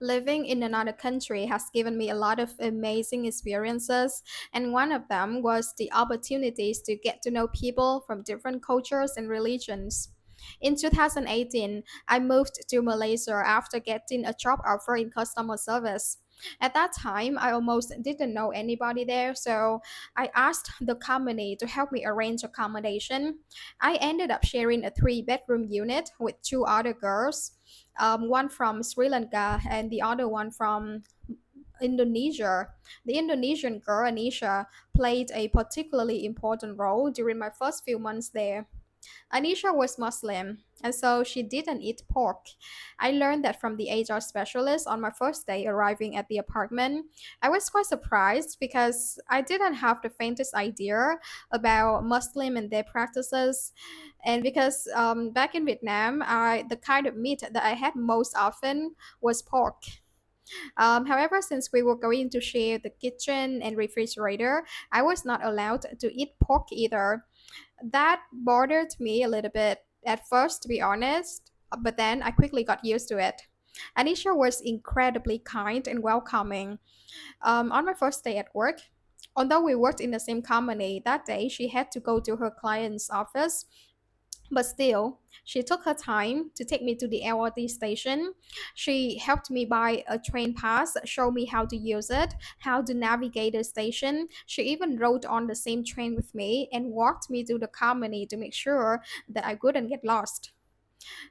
Living in another country has given me a lot of amazing experiences, and one of them was the opportunities to get to know people from different cultures and religions. In 2018, I moved to Malaysia after getting a job offer in customer service. At that time, I almost didn't know anybody there, so I asked the company to help me arrange accommodation. I ended up sharing a three-bedroom unit with two other girls, one from Sri Lanka and the other one from Indonesia. The Indonesian girl, Anisha, played a particularly important role during my first few months there. Anisha was Muslim, and so she didn't eat pork. I learned that from the HR specialist on my first day arriving at the apartment. I was quite surprised because I didn't have the faintest idea about Muslim and their practices. And because back in Vietnam, the kind of meat that I had most often was pork. However, since we were going to share the kitchen and refrigerator, I was not allowed to eat pork either. That bothered me a little bit at first, to be honest, but then I quickly got used to it. Anisha was incredibly kind and welcoming. On my first day at work, although we worked in the same company, that day she had to go to her client's office, but still, she took her time to take me to the LRT station. She helped me buy a train pass, show me how to use it, how to navigate the station. She even rode on the same train with me and walked me to the company to make sure that I wouldn't get lost.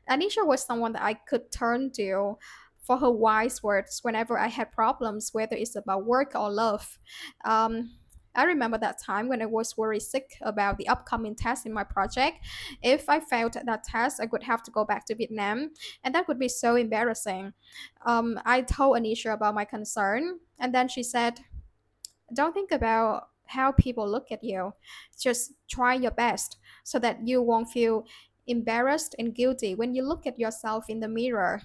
Anisha was someone that I could turn to for her wise words whenever I had problems, whether it's about work or love. Um, I remember that time when I was very sick about the upcoming test in my project. If I failed that test, I would have to go back to Vietnam, and that would be so embarrassing. I told Anisha about my concern, and then she said, "Don't think about how people look at you. Just try your best so that you won't feel embarrassed and guilty when you look at yourself in the mirror."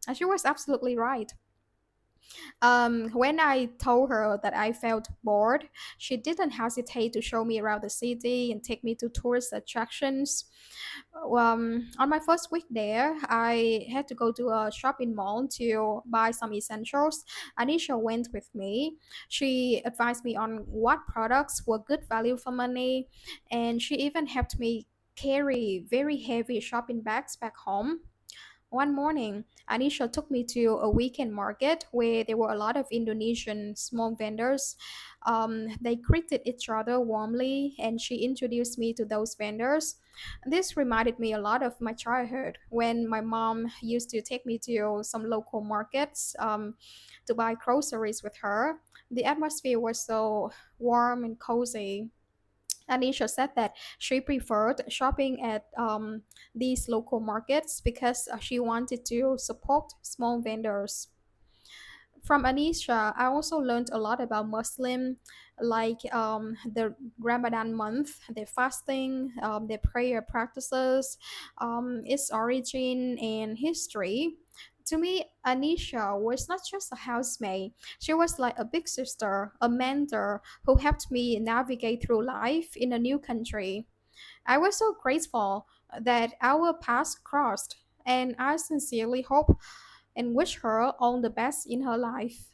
And she was absolutely right. When I told her that I felt bored, she didn't hesitate to show me around the city and take me to tourist attractions. On my first week there, I had to go to a shopping mall to buy some essentials. Anisha went with me. She advised me on what products were good value for money, and she even helped me carry very heavy shopping bags back home. One morning, Anisha took me to a weekend market where there were a lot of Indonesian small vendors. They greeted each other warmly, and she introduced me to those vendors. This reminded me a lot of my childhood when my mom used to take me to some local markets to buy groceries with her. The atmosphere was so warm and cozy. Anisha said that she preferred shopping at these local markets because she wanted to support small vendors. From Anisha, I also learned a lot about Muslim, like the Ramadan month, their fasting, their prayer practices, its origin and history. To me, Anisha was not just a housemaid. She was like a big sister, a mentor who helped me navigate through life in a new country. I was so grateful that our paths crossed, and I sincerely hope and wish her all the best in her life.